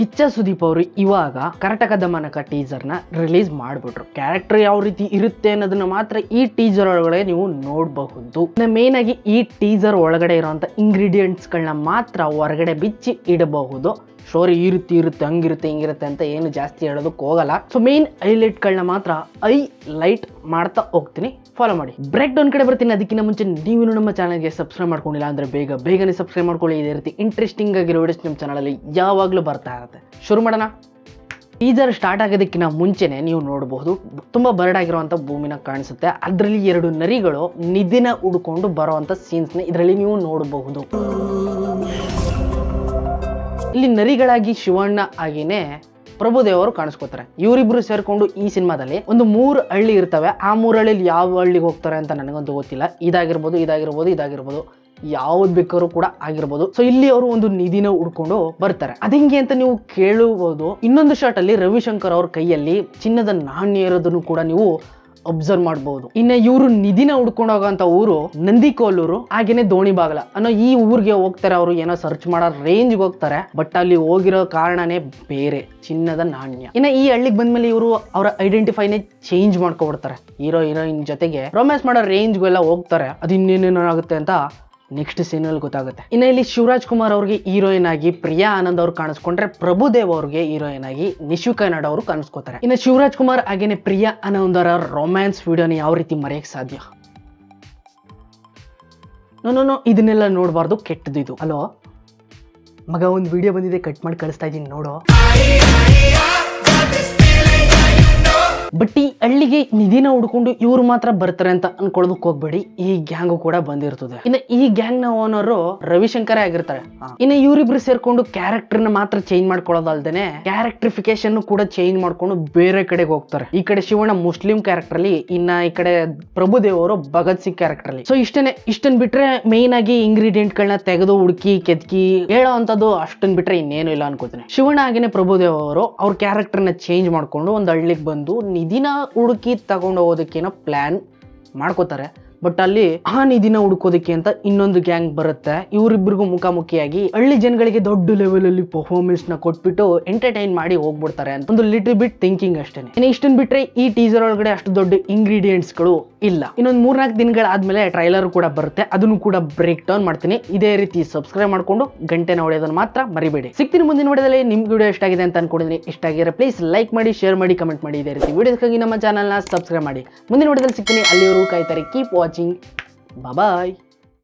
ಕಿಚ್ಚ ಸುದೀಪ್ ಅವರು ಇವಾಗ ಕರ್ನಾಟಕ ದಮನಕ ಟೀಸರ್ ನ ರಿಲೀಸ್ ಮಾಡ್ಬಿಟ್ರು. ಕ್ಯಾರೆಕ್ಟರ್ ಯಾವ ರೀತಿ ಇರುತ್ತೆ ಅನ್ನೋದನ್ನ ಮಾತ್ರ ಈ ಟೀಸರ್ ಒಳಗಡೆ ನೀವು ನೋಡಬಹುದು. ಮೇನ್ ಆಗಿ ಈ ಟೀಸರ್ ಒಳಗಡೆ ಇರುವಂತ ಇಂಗ್ರೀಡಿಯೆಂಟ್ಸ್ ಗಳನ್ನ ಮಾತ್ರ ಹೊರಗಡೆ ಬಿಚ್ಚಿ ಇಡಬಹುದು. ಸ್ಟೋರಿ ಈ ರೀತಿ ಇರುತ್ತೆ, ಹಂಗಿರುತ್ತೆ, ಹಿಂಗಿರುತ್ತೆ ಅಂತ ಏನು ಜಾಸ್ತಿ ಹೇಳೋದಕ್ಕೆ ಹೋಗಲ್ಲ. ಸೊ ಮೇನ್ ಹೈಲೈಟ್ ಗಳನ್ನ ಮಾತ್ರ ಲೈಟ್ ಮಾಡ್ತಾ ಹೋಗ್ತೀನಿ, ಫಾಲೋ ಮಾಡಿ. ಬ್ರೇಕ್ ಡೌನ್ ಕಡೆ ಬರ್ತೀನಿ. ಅದಕ್ಕಿಂತ ಮುಂಚೆ ನೀವು ನಮ್ಮ ಚಾನಲ್ಗೆ ಸಬ್ಸ್ಕ್ರೈಬ್ ಮಾಡ್ಕೊಂಡಿಲ್ಲ ಅಂದ್ರೆ ಬೇಗನೆ ಸಬ್ಸ್ಕ್ರೈಬ್ ಮಾಡ್ಕೊಳ್ಳಿ. ಇದೇ ರೀತಿ ಇಂಟ್ರೆಸ್ಟಿಂಗ್ ಆಗಿರೋ ವಿಡಿಯೋಸ್ ನಮ್ಮ ಚಾನಲಲ್ಲಿ ಯಾವಾಗಲೂ ಬರ್ತಾ ಇರುತ್ತೆ. ಶುರು ಮಾಡೋಣ. ಟೀಸರ್ ಸ್ಟಾರ್ಟ್ ಆಗೋದಕ್ಕಿಂತ ಮುಂಚೆನೆ ನೀವು ನೋಡಬಹುದು ತುಂಬಾ ಬರ್ಡ್ ಆಗಿರುವಂತ ಭೂಮಿನ ಕಾಣಿಸುತ್ತೆ. ಅದರಲ್ಲಿ 2 ನರಿಗಳು ನಿಧಿನ ಹುಡ್ಕೊಂಡು ಬರುವಂತ ಸೀನ್ಸ್ ನ ಇದರಲ್ಲಿ ನೀವು ನೋಡಬಹುದು. ಇಲ್ಲಿ ನರಿಗಳಾಗಿ ಶಿವಣ್ಣ ಆಗಿನೇ ಪ್ರಭುದೇವರು ಕಾಣಿಸ್ಕೋತಾರೆ. ಇವರಿಬ್ರು ಸೇರ್ಕೊಂಡು ಈ ಸಿನಿಮಾದಲ್ಲಿ ಒಂದು 3 ಹಳ್ಳಿ ಇರ್ತವೆ. ಆ 3 ಹಳ್ಳಿಲಿ ಯಾವ ಹಳ್ಳಿಗೆ ಹೋಗ್ತಾರೆ ಅಂತ ನನಗಂತೂ ಗೊತ್ತಿಲ್ಲ. ಇದಾಗಿರ್ಬೋದು ಯಾವ್ದು ಬೇಕಾದ್ರೂ ಕೂಡ ಆಗಿರ್ಬೋದು. ಸೊ ಇಲ್ಲಿ ಅವರು ಒಂದು ನಿಧಿನ ಹುಡ್ಕೊಂಡು ಬರ್ತಾರೆ. ಅದಂಗೆ ಅಂತ ನೀವು ಕೇಳಬಹುದು. ಇನ್ನೊಂದು ಶಾಟ್ ಅಲ್ಲಿ ರವಿಶಂಕರ್ ಅವ್ರ ಕೈಯಲ್ಲಿ ಚಿನ್ನದ ನಾಣ್ಯ ಇರೋದನ್ನು ಕೂಡ ನೀವು ಅಬ್ಸರ್ವ್ ಮಾಡಬಹುದು. ಇನ್ನ ಇವರು ನಿಧಿನ ಹುಡ್ಕೊಂಡು ಹೋಗೋಂತ ಊರು ನಂದಿಕೋಲೂರು, ಹಾಗೇನೆ ದೋಣಿಬಾಗಲ ಅನ್ನೋ ಈ ಊರಿಗೆ ಹೋಗ್ತಾರೆ. ಅವರು ಏನೋ ಸರ್ಚ್ ಮಾಡೋ ರೇಂಜ್ ಹೋಗ್ತಾರೆ. ಬಟ್ ಅಲ್ಲಿ ಹೋಗಿರೋ ಕಾರಣನೇ ಬೇರೆ, ಚಿನ್ನದ ನಾಣ್ಯ. ಇನ್ನ ಈ ಹಳ್ಳಿಗೆ ಬಂದ್ಮೇಲೆ ಇವರು ಅವರ ಐಡೆಂಟಿಫೈನೇ ಚೇಂಜ್ ಮಾಡ್ಕೊಬಿಡ್ತಾರೆ. ಹೀರೋಯಿನ್ ಜೊತೆಗೆ ರೊಮ್ಯಾನ್ಸ್ ಮಾಡೋ ರೇಂಜ್ಗೆಲ್ಲ ಹೋಗ್ತಾರೆ. ಅದು ಇನ್ನೇನೇನಾಗುತ್ತೆ ಅಂತ ನೆಕ್ಸ್ಟ್ ಸೀನ್ ಅಲ್ಲಿ ಗೊತ್ತಾಗುತ್ತೆ. ಇನ್ನು ಇಲ್ಲಿ ಶಿವರಾಜ್ ಕುಮಾರ್ ಅವ್ರಿಗೆ ಹೀರೋಯಿನ್ ಆಗಿ ಪ್ರಿಯಾ ಆನಂದ್ ಅವ್ರು ಕಾಣಿಸ್ಕೊಂಡ್ರೆ, ಪ್ರಭುದೇವ್ ಅವ್ರಿಗೆ ಹೀರೋಯಿನ್ ಆಗಿ ನಿಶಿಕಾ ನಾಡ್ ಅವರು ಕಾಣಿಸ್ಕೋತಾರೆ. ಇನ್ನು ಶಿವರಾಜ್ ಕುಮಾರ್ ಹಾಗೇನೆ ಪ್ರಿಯಾ ಆನಂದ್ ಅವರ ರೊಮ್ಯಾನ್ಸ್ ವಿಡಿಯೋನ ಯಾವ ರೀತಿ ಮರೆಯಕ್ ಸಾಧ್ಯ? ನೋ ಇದನ್ನೆಲ್ಲ ನೋಡಬಾರ್ದು, ಕೆಟ್ಟದ್ದು ಇದು. ಹಲೋ ಮಗ, ಒಂದು ವಿಡಿಯೋ ಬಂದಿದೆ, ಕಟ್ ಮಾಡಿ ಕಳಿಸ್ತಾ ಇದೀನಿ ನೋಡು. ಬಟ್ ಈ ಹಳ್ಳಿಗೆ ನಿಧಿನ ಹುಡ್ಕೊಂಡು ಇವ್ರು ಮಾತ್ರ ಬರ್ತಾರೆ ಅಂತ ಅನ್ಕೊಳ್ಳೋದಕ್ಕೆ ಹೋಗ್ಬೇಡಿ. ಈ ಗ್ಯಾಂಗು ಕೂಡ ಬಂದಿರ್ತದೆ. ಇನ್ನು ಈ ಗ್ಯಾಂಗ್ ನ ಓನರು ರವಿಶಂಕರೇ ಆಗಿರ್ತಾರೆ. ಇನ್ನು ಇವರಿಬ್ರು ಸೇರ್ಕೊಂಡು ಕ್ಯಾರೆಕ್ಟರ್ ನ ಮಾತ್ರ ಚೇಂಜ್ ಮಾಡ್ಕೊಳ್ಳೋದಲ್ದೇನೆ ಕ್ಯಾರೆಕ್ಟರಿಫಿಕೇಶನ್ ಕೂಡ ಚೇಂಜ್ ಮಾಡ್ಕೊಂಡು ಬೇರೆ ಕಡೆಗೆ ಹೋಗ್ತಾರೆ. ಈ ಕಡೆ ಶಿವಣ್ಣ ಮುಸ್ಲಿಂ ಕ್ಯಾರೆಕ್ಟರ್ ಅಲ್ಲಿ, ಇನ್ನ ಈ ಕಡೆ ಪ್ರಭುದೇವ್ ಅವರು ಭಗತ್ ಸಿಂಗ್ ಕ್ಯಾರೆಕ್ಟರ್ ಅಲ್ಲಿ. ಸೊ ಇಷ್ಟನ್ ಬಿಟ್ರೆ ಮೇನ್ ಆಗಿ ಇಂಗ್ರೀಡಿಯೆಂಟ್ ಗಳನ್ನ ತೆಗೆದು ಹುಡುಕಿ ಕೆದಕಿ ಹೇಳೋ ಅಂತದ್ದು ಅಷ್ಟನ್ ಬಿಟ್ರೆ ಇನ್ನೇನು ಇಲ್ಲ ಅನ್ಕೋತೀನಿ. ಶಿವಣ್ಣ ಹಾಗೇನೆ ಪ್ರಭುದೇವ್ ಅವರು ಅವ್ರ ಕ್ಯಾರೆಕ್ಟರ್ ನ ಚೇಂಜ್ ಮಾಡ್ಕೊಂಡು ಒಂದು ಹಳ್ಳಿಗೆ ಬಂದು ನಿಧಿನ ಹುಡುಕಿ ತಗೊಂಡು ಹೋಗೋದಕ್ಕೇನೋ ಪ್ಲಾನ್ ಮಾಡ್ಕೋತಾರೆ. ಬಟ್ ಅಲ್ಲಿ ಆ ನಿಧಿನ ಹುಡುಕೋದಕ್ಕೆ ಅಂತ ಇನ್ನೊಂದು ಗ್ಯಾಂಗ್ ಬರುತ್ತೆ. ಇವರಿಬ್ಬರಿಗೂ ಮುಖಾಮುಖಿಯಾಗಿ ಹಳ್ಳಿ ಜನಗಳಿಗೆ ದೊಡ್ಡ ಲೆವೆಲ್ ಅಲ್ಲಿ ಪರ್ಫಾರ್ಮೆನ್ಸ್ ನ ಕೊಟ್ಬಿಟ್ಟು ಎಂಟರ್ಟೈನ್ ಮಾಡಿ ಹೋಗ್ಬಿಡ್ತಾರೆ ಅಂತ ಒಂದು ಲಿಟಲ್ ಬಿಟ್ ಥಿಂಕಿಂಗ್ ಅಷ್ಟೇನೆ. ಇನ್ನು ಇಷ್ಟನ್ ಬಿಟ್ರೆ ಈ ಟೀಸರ್ ಒಳಗಡೆ ಅಷ್ಟು ದೊಡ್ಡ ಇಂಗ್ರೀಡಿಯೆಂಟ್ಸ್ ಗಳು ಇಲ್ಲ. ಇನ್ನೊಂದು 3-4 ದಿನಗಳಾದ್ಮೇಲೆ ಟ್ರೈಲರ್ ಕೂಡ ಬರುತ್ತೆ. ಅದನ್ನು ಕೂಡ ಬ್ರೇಕ್ ಡೌನ್ ಮಾಡ್ತೀನಿ. ಇದೇ ರೀತಿ ಸಬ್ಸ್ಕ್ರೈಬ್ ಮಾಡ್ಕೊಂಡು ಗಂಟೆನ ಹೊಡೆಯೋದನ್ನ ಮಾತ್ರ ಮರಿಬೇಡಿ. ಸಿಗ್ತೀನಿ ಮುಂದಿನ ವಿಡಿಯೋದಲ್ಲಿ. ನಿಮ್ಗೆ ವಿಡಿಯೋ ಇಷ್ಟ ಆಗಿದೆ ಅಂತ ಅನ್ಕೊಂಡಿದ್ದೀನಿ. ಇಷ್ಟ ಆಗಿರೋ ಪ್ಲೀಸ್ ಲೈಕ್ ಮಾಡಿ, ಶೇರ್ ಮಾಡಿ, ಕಮೆಂಟ್ ಮಾಡಿ. ಇದೇ ರೀತಿ ವಿಡಿಯೋಸ್ಗಾಗಿ ನಮ್ಮ ಚಾನಲ್ನ ಸಬ್ಸ್ಕ್ರೈಬ್ ಮಾಡಿ. ಮುಂದಿನ ವಿಡಿಯೋದಲ್ಲಿ ಸಿಗ್ತೀನಿ. ಅಲ್ಲಿವರೆಗೂ ಕಾಯ್ತಾರೆ. Keep watching. ಬಾಯ್.